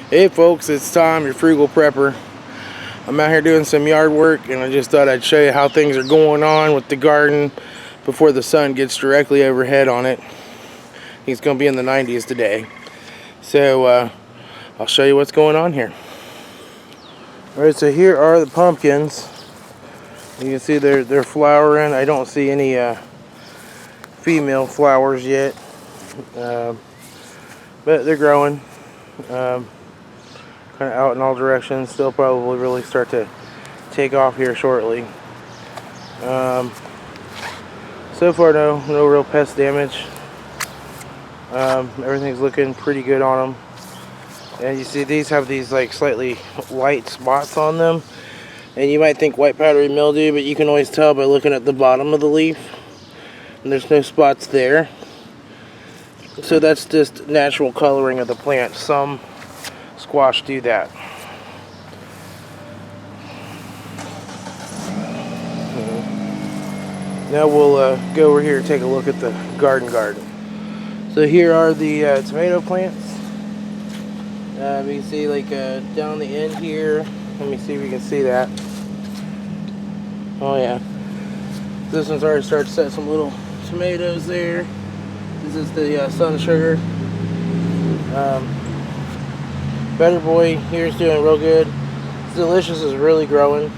Hey folks, it's Tom, your frugal prepper. I'm out here doing some yard work, and I just thought I'd show you how things are going on with the garden before the sun gets directly overhead on it. It's going to be in the 90s today. So I'll show you what's going on here. Alright, so here are the pumpkins. You can see they're flowering. I don't see any female flowers yet, but they're growing. Kind of out in all directions. They'll probably really start to take off here shortly. So far, no real pest damage. Everything's looking pretty good on them. And you see these have these like slightly white spots on them, and you might think white powdery mildew, but you can always tell by looking at the bottom of the leaf, and there's no spots there. So that's just natural coloring of the plant. Some squash do that. Now we'll go over here and take a look at the garden. So here are the tomato plants. You can see like down the end here. Let me see if you can see that. Oh yeah. This one's already started to set some little tomatoes there. This is the sun sugar. Better Boy here is doing real good. Delicious is really growing.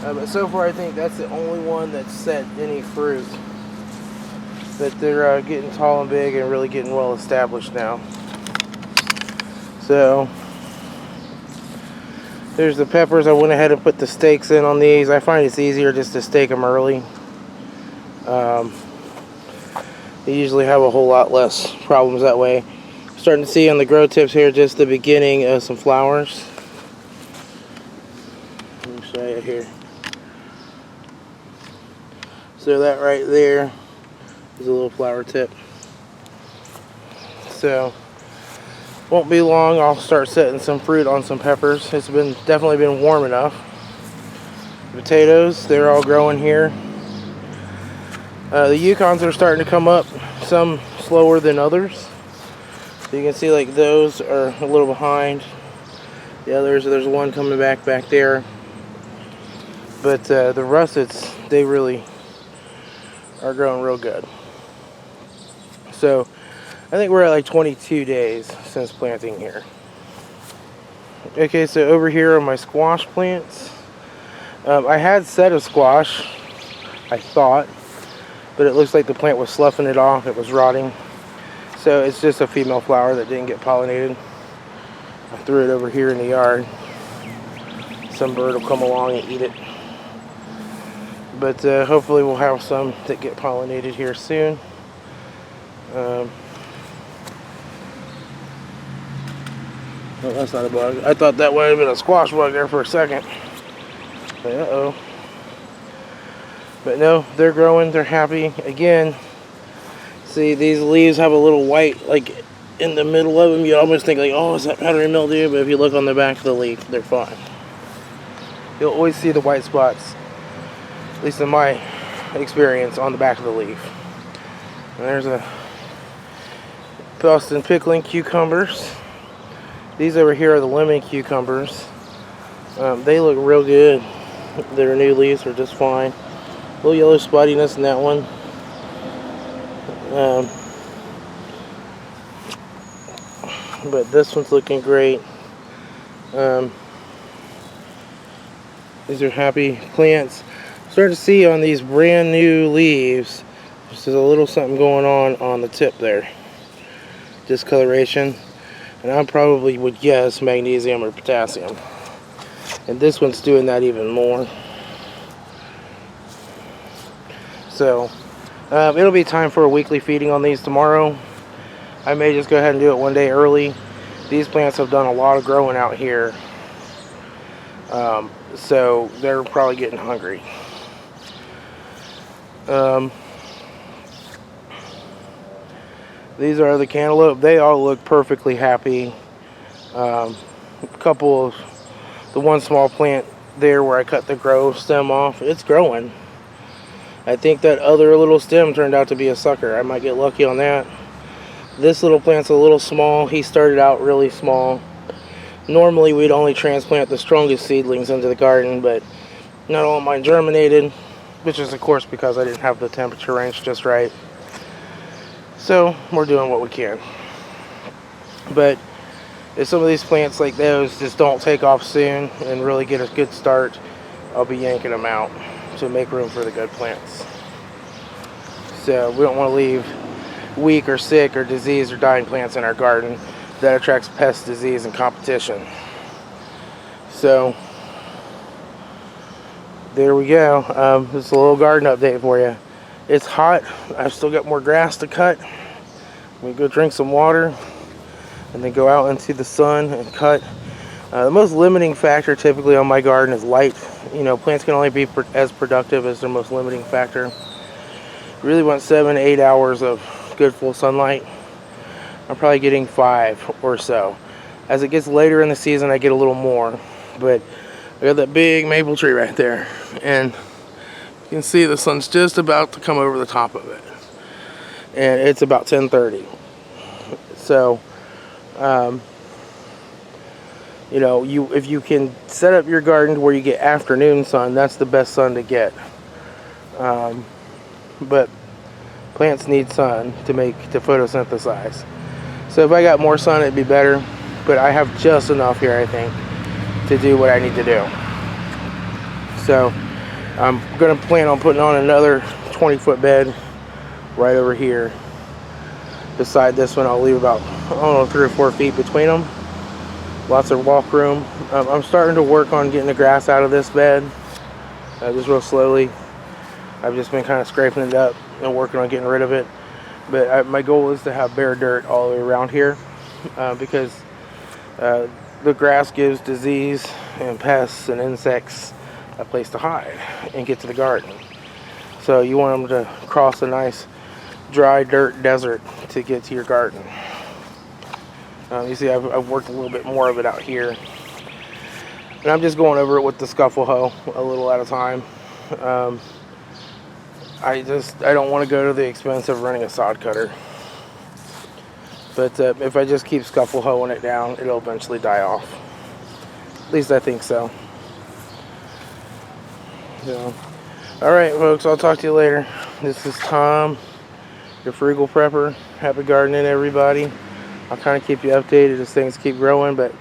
But so far I think that's the only one that's set any fruit. But they're getting tall and big and really getting well established now. So there's the peppers. I went ahead and put the stakes in on these. I find it's easier just to stake them early. They usually have a whole lot less problems that way. Starting to see on the grow tips here just the beginning of some flowers. Let me show you here. So that right there is a little flower tip. So won't be long, I'll start setting some fruit on some peppers. It's definitely been warm enough. Potatoes, they're all growing here. The Yukons are starting to come up, some slower than others. So you can see like those are a little behind. The others, there's one coming back there. But the russets, they really are growing real good. So I think we're at like 22 days since planting here. Okay, so over here are my squash plants. I had set a squash, I thought, but it looks like the plant was sloughing it off. It was rotting. So it's just a female flower that didn't get pollinated. I threw it over here in the yard. Some bird will come along and eat it. But hopefully we'll have some that get pollinated here soon. Oh, that's not a bug. I thought that might have been a squash bug there for a second. Uh-oh. But no, they're growing. They're happy. Again, see, these leaves have a little white, like, in the middle of them. You almost think, like, oh, is that powdery mildew? But if you look on the back of the leaf, they're fine. You'll always see the white spots, at least in my experience, on the back of the leaf. And there's a Boston pickling cucumbers. These over here are the lemon cucumbers. They look real good. Their new leaves are just fine. A little yellow spottiness in that one. But this one's looking great. These are happy plants. Start to see on these brand new leaves, there's a little something going on the tip there. Discoloration. And I probably would guess magnesium or potassium. And this one's doing that even more. So it'll be time for a weekly feeding on these tomorrow. I may just go ahead and do it one day early. These plants have done a lot of growing out here. So they're probably getting hungry. These are the cantaloupe. They all look perfectly happy. A couple of the one small plant there where I cut the grow stem off, it's growing. I think that other little stem turned out to be a sucker. I might get lucky on that. This little plant's a little small. He started out really small. Normally we'd only transplant the strongest seedlings into the garden, but not all of mine germinated, which is of course because I didn't have the temperature range just right. So we're doing what we can. But if some of these plants like those just don't take off soon and really get a good start, I'll be yanking them out to make room for the good plants. So we don't want to leave weak or sick or diseased or dying plants in our garden. That attracts pest, disease, and competition. So there we go. Just a little garden update for you. It's hot. I've still got more grass to cut. We go drink some water and then go out into the sun and cut. The most limiting factor typically on my garden is light. You know, plants can only be as productive as their most limiting factor. Really want 7 to 8 hours of good full sunlight. I'm probably getting 5 or so. As it gets later in the season, I get a little more. But I got that big maple tree right there, and you can see the sun's just about to come over the top of it, and it's about 10:30. So, you know, if you can set up your garden to where you get afternoon sun, that's the best sun to get. But plants need sun to photosynthesize. So if I got more sun, it'd be better. But I have just enough here, I think, to do what I need to do. So I'm gonna plan on putting on another 20-foot bed right over here. Beside this one, I'll leave about, I don't know, 3 or 4 feet between them. Lots of walk room. I'm starting to work on getting the grass out of this bed, just real slowly. I've just been kind of scraping it up and working on getting rid of it. But my goal is to have bare dirt all the way around here, because the grass gives disease and pests and insects a place to hide and get to the garden. So you want them to cross a nice dry dirt desert to get to your garden. You see I've worked a little bit more of it out here, and I'm just going over it with the scuffle hoe a little at a time. I don't want to go to the expense of running a sod cutter. But if I just keep scuffle hoeing it down, it'll eventually die off. At least I think so. So, alright folks, I'll talk to you later. This is Tom, your frugal prepper. Happy gardening, everybody. I'll kind of keep you updated as things keep growing, but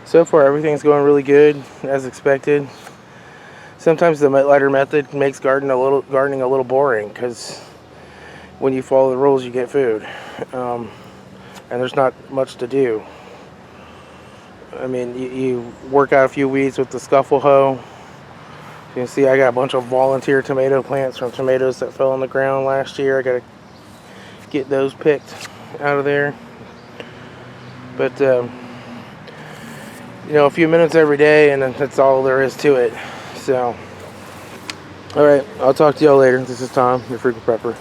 so far everything's going really good, as expected. Sometimes the Mittleider method makes gardening a little boring, because when you follow the rules, you get food. And there's not much to do. I mean, you work out a few weeds with the scuffle hoe. You can see I got a bunch of volunteer tomato plants from tomatoes that fell on the ground last year. I got to get those picked out of there. But, you know, a few minutes every day, and that's all there is to it. So, alright, I'll talk to y'all later. This is Tom, your frugal prepper.